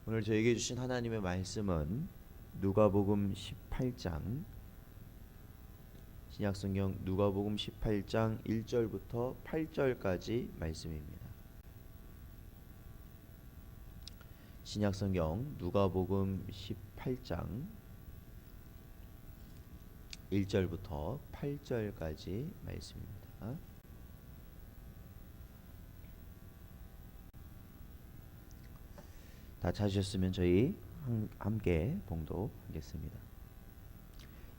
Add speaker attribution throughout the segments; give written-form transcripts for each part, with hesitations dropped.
Speaker 1: 오늘 저에게 주신 하나님의 말씀은 누가복음 18장, 신약성경 누가복음 18장 1절부터 8절까지 말씀입니다. 신약성경 누가복음 18장 1절부터 8절까지 말씀입니다. 다 찾으셨으면 저희 함께 봉독하겠습니다.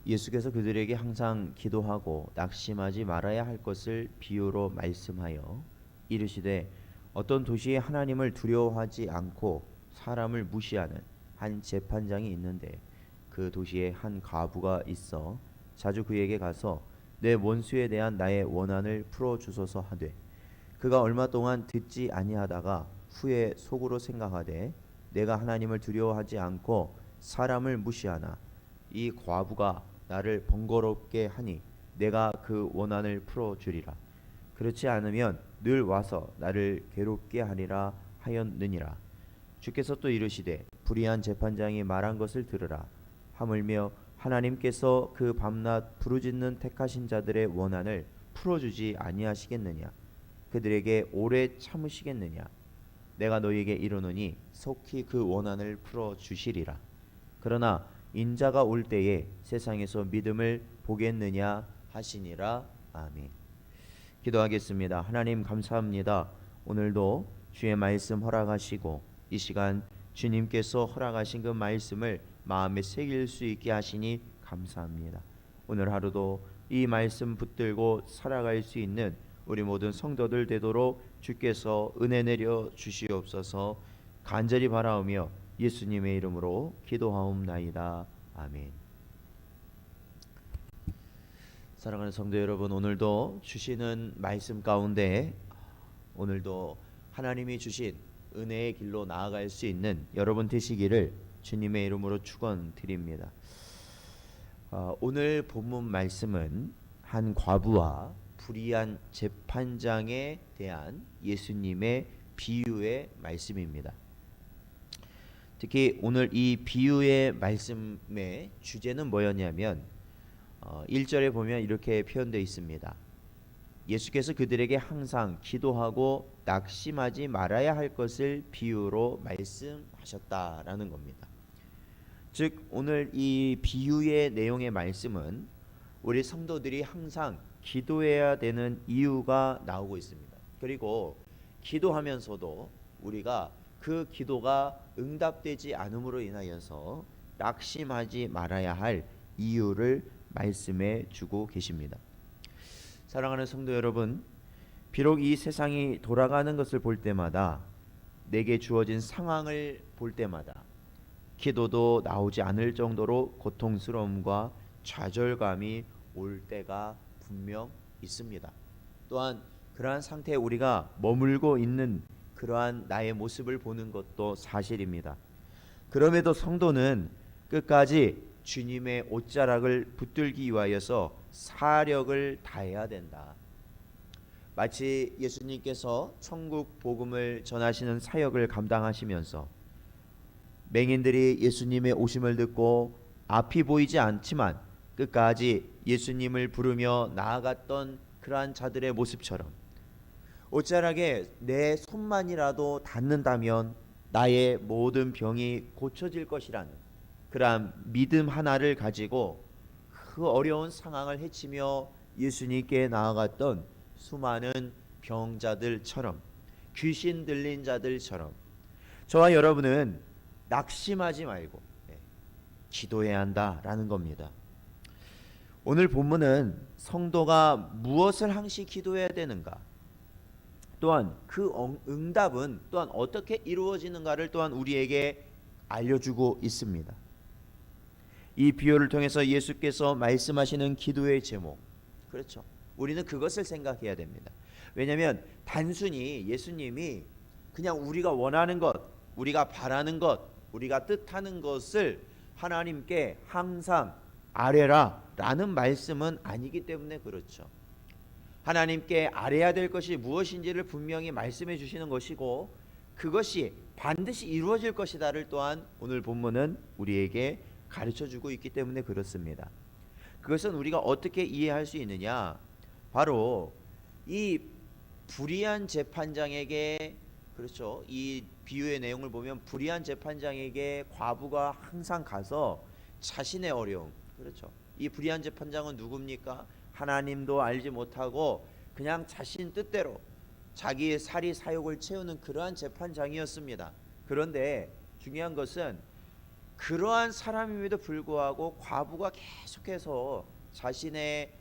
Speaker 1: 예수께서 그들에게 항상 기도하고 낙심하지 말아야 할 것을 비유로 말씀하여 이르시되 어떤 도시에 하나님을 두려워하지 않고 사람을 무시하는 한 재판장이 있는데 그 도시에 한 과부가 있어 자주 그에게 가서 내 원수에 대한 나의 원한을 풀어 주소서 하되 그가 얼마 동안 듣지 아니하다가 후에 속으로 생각하되 내가 하나님을 두려워하지 않고 사람을 무시하나 이 과부가 나를 번거롭게 하니 내가 그 원한을 풀어 주리라. 그렇지 않으면 늘 와서 나를 괴롭게 하리라 하였느니라. 주께서 또 이르시되 불의한 재판장이 말한 것을 들으라. 하물며 하나님께서 그 밤낮 부르짖는 택하신 자들의 원한을 풀어주지 아니하시겠느냐. 그들에게 오래 참으시겠느냐. 내가 너희에게 이르노니 속히 그 원한을 풀어주시리라. 그러나 인자가 올 때에 세상에서 믿음을 보겠느냐 하시니라. 아멘. 기도하겠습니다. 하나님 감사합니다. 오늘도 주의 말씀 허락하시고 이 시간 주님께서 허락하신 그 말씀을 마음에 새길 수 있게 하시니 감사합니다. 오늘 하루도 이 말씀 붙들고 살아갈 수 있는 우리 모든 성도들 되도록 주께서 은혜 내려 주시옵소서. 간절히 바라오며 예수님의 이름으로 기도하옵나이다. 아멘. 사랑하는 성도 여러분, 오늘도 주시는 말씀 가운데 오늘도 하나님이 주신 은혜의 길로 나아갈 수 있는 여러분 되시기를 주님의 이름으로 축원드립니다. 오늘 본문 말씀은 한 과부와 불의한 재판장에 대한 예수님의 비유의 말씀입니다. 특히 오늘 이 비유의 말씀의 주제는 뭐였냐면 1절에 보면 이렇게 표현되어 있습니다. 예수께서 그들에게 항상 기도하고 낙심하지 말아야 할 것을 비유로 말씀하셨다라는 겁니다. 즉 오늘 이 비유의 내용의 말씀은 우리 성도들이 항상 기도해야 되는 이유가 나오고 있습니다. 그리고 기도하면서도 우리가 그 기도가 응답되지 않음으로 인하여서 낙심하지 말아야 할 이유를 말씀해 주고 계십니다. 사랑하는 성도 여러분, 비록 이 세상이 돌아가는 것을 볼 때마다, 내게 주어진 상황을 볼 때마다 기도도 나오지 않을 정도로 고통스러움과 좌절감이 올 때가 분명 있습니다. 또한 그러한 상태에 우리가 머물고 있는 그러한 나의 모습을 보는 것도 사실입니다. 그럼에도 성도는 끝까지 주님의 옷자락을 붙들기 위하여서 사력을 다해야 된다. 마치 예수님께서 천국 복음을 전하시는 사역을 감당하시면서 맹인들이 예수님의 오심을 듣고 앞이 보이지 않지만 끝까지 예수님을 부르며 나아갔던 그러한 자들의 모습처럼 옷자락에 내 손만이라도 닿는다면 나의 모든 병이 고쳐질 것이라는 그러한 믿음 하나를 가지고 그 어려운 상황을 헤치며 예수님께 나아갔던 수많은 병자들처럼, 귀신 들린 자들처럼 저와 여러분은 낙심하지 말고 기도해야 한다라는 겁니다. 오늘 본문은 성도가 무엇을 항시 기도해야 되는가, 또한 그 응답은 또한 어떻게 이루어지는가를 또한 우리에게 알려주고 있습니다. 이 비유를 통해서 예수께서 말씀하시는 기도의 제목, 그렇죠, 우리는 그것을 생각해야 됩니다. 왜냐하면 단순히 예수님이 그냥 우리가 원하는 것, 우리가 바라는 것, 우리가 뜻하는 것을 하나님께 항상 아뢰라 라는 말씀은 아니기 때문에 그렇죠. 하나님께 아뢰야 될 것이 무엇인지를 분명히 말씀해 주시는 것이고 그것이 반드시 이루어질 것이다를 또한 오늘 본문은 우리에게 가르쳐주고 있기 때문에 그렇습니다. 그것은 우리가 어떻게 이해할 수 있느냐, 바로 이 불의한 재판장에게, 그렇죠, 이 비유의 내용을 보면 불의한 재판장에게 과부가 항상 가서 자신의 어려움, 그렇죠, 이 불의한 재판장은 누굽니까? 하나님도 알지 못하고 그냥 자신 뜻대로 자기의 사리 사욕을 채우는 그러한 재판장이었습니다. 그런데 중요한 것은 그러한 사람임에도 불구하고 과부가 계속해서 자신의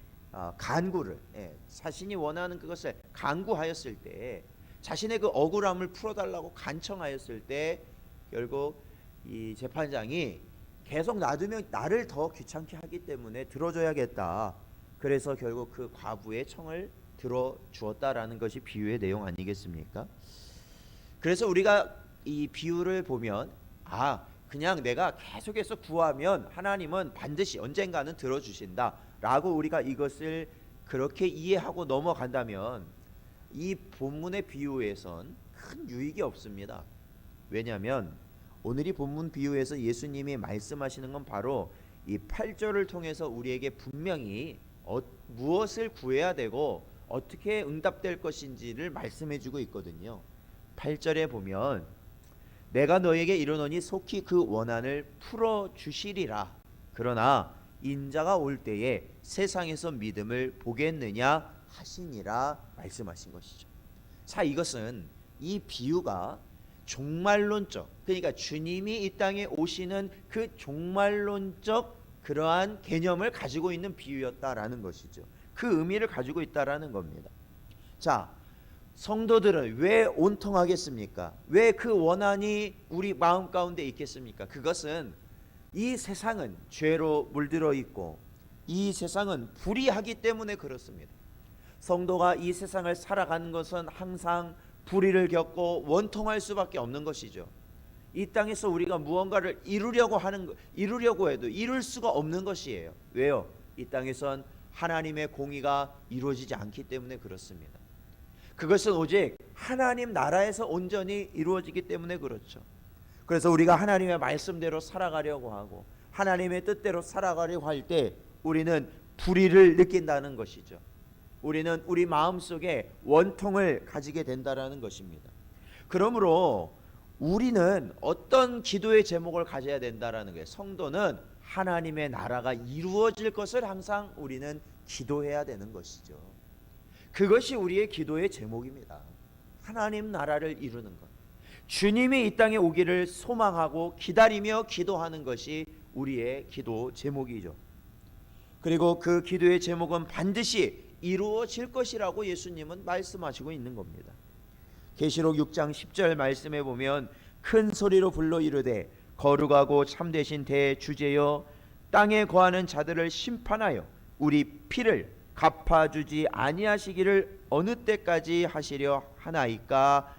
Speaker 1: 간구를, 자신이 원하는 그것을 간구하였을 때, 자신의 그 억울함을 풀어달라고 간청하였을 때, 결국 이 재판장이 계속 놔두면 나를 더 귀찮게 하기 때문에 들어줘야겠다. 그래서 결국 그 과부의 청을 들어주었다라는 것이 비유의 내용 아니겠습니까? 그래서 우리가 이 비유를 보면 그냥 내가 계속해서 구하면 하나님은 반드시 언젠가는 들어주신다 라고 우리가 이것을 그렇게 이해하고 넘어간다면 이 본문의 비유에선 큰 유익이 없습니다. 왜냐하면 오늘 이 본문 비유에서 예수님이 말씀하시는 건 바로 이 8절을 통해서 우리에게 분명히 무엇을 구해야 되고 어떻게 응답될 것인지를 말씀해주고 있거든요. 8절에 보면 내가 너에게 이르노니 속히 그 원한을 풀어주시리라. 그러나 인자가 올 때에 세상에서 믿음을 보겠느냐 하시니라 말씀하신 것이죠. 자, 이것은 이 비유가 종말론적, 그러니까 주님이 이 땅에 오시는 그 종말론적 그러한 개념을 가지고 있는 비유였다라는 것이죠. 그 의미를 가지고 있다라는 겁니다. 자, 성도들은 왜 온통하겠습니까? 왜 그 원한이 우리 마음 가운데 있겠습니까? 그것은 이 세상은 죄로 물들어 있고 이 세상은 불의하기 때문에 그렇습니다. 성도가 이 세상을 살아가는 것은 항상 불의를 겪고 원통할 수밖에 없는 것이죠. 이 땅에서 우리가 무언가를 이루려고 해도 이룰 수가 없는 것이에요. 왜요? 이 땅에선 하나님의 공의가 이루어지지 않기 때문에 그렇습니다. 그것은 오직 하나님 나라에서 온전히 이루어지기 때문에 그렇죠. 그래서 우리가 하나님의 말씀대로 살아가려고 하고 하나님의 뜻대로 살아가려고 할 때 우리는 불의를 느낀다는 것이죠. 우리는 우리 마음속에 원통을 가지게 된다는 것입니다. 그러므로 우리는 어떤 기도의 제목을 가져야 된다는 거예요. 성도는 하나님의 나라가 이루어질 것을 항상 우리는 기도해야 되는 것이죠. 그것이 우리의 기도의 제목입니다. 하나님 나라를 이루는 것, 주님이 이 땅에 오기를 소망하고 기다리며 기도하는 것이 우리의 기도 제목이죠. 그리고 그 기도의 제목은 반드시 이루어질 것이라고 예수님은 말씀하시고 있는 겁니다. 계시록 6장 10절 말씀에 보면 큰 소리로 불러 이르되 거룩하고 참되신 대주제여 땅에 거하는 자들을 심판하여 우리 피를 갚아주지 아니하시기를 어느 때까지 하시려 하나이까.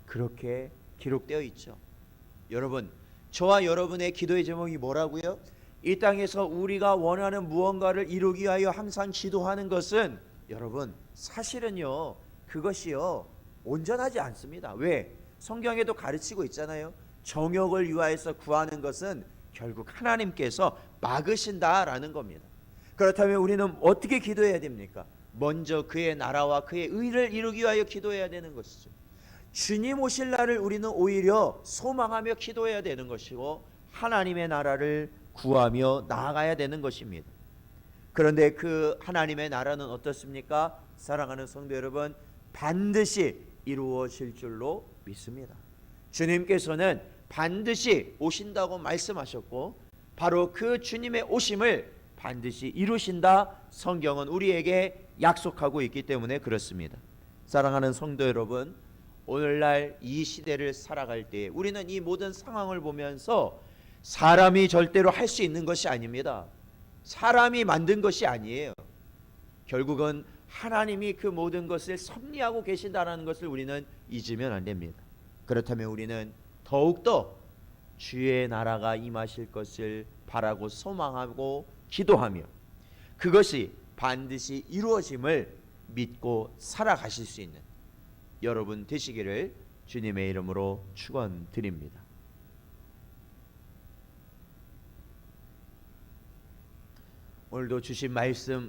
Speaker 1: 그렇게 기록되어 있죠. 여러분, 저와 여러분의 기도의 제목이 뭐라고요? 이 땅에서 우리가 원하는 무언가를 이루기 위하여 항상 기도하는 것은 여러분 사실은요 그것이요 온전하지 않습니다. 왜? 성경에도 가르치고 있잖아요. 정욕을 위하여서 구하는 것은 결국 하나님께서 막으신다라는 겁니다. 그렇다면 우리는 어떻게 기도해야 됩니까? 먼저 그의 나라와 그의 의를 이루기 위하여 기도해야 되는 것이죠. 주님 오실 날을 우리는 오히려 소망하며 기도해야 되는 것이고 하나님의 나라를 구하며 나아가야 되는 것입니다. 그런데 그 하나님의 나라는 어떻습니까? 사랑하는 성도 여러분, 반드시 이루어질 줄로 믿습니다. 주님께서는 반드시 오신다고 말씀하셨고 바로 그 주님의 오심을 반드시 이루신다 성경은 우리에게 약속하고 있기 때문에 그렇습니다. 사랑하는 성도 여러분, 오늘날 이 시대를 살아갈 때 우리는 이 모든 상황을 보면서 사람이 절대로 할 수 있는 것이 아닙니다. 사람이 만든 것이 아니에요. 결국은 하나님이 그 모든 것을 섭리하고 계신다는 것을 우리는 잊으면 안 됩니다. 그렇다면 우리는 더욱더 주의 나라가 임하실 것을 바라고 소망하고 기도하며 그것이 반드시 이루어짐을 믿고 살아가실 수 있는 여러분 되시기를 주님의 이름으로 축원드립니다. 오늘도 주신 말씀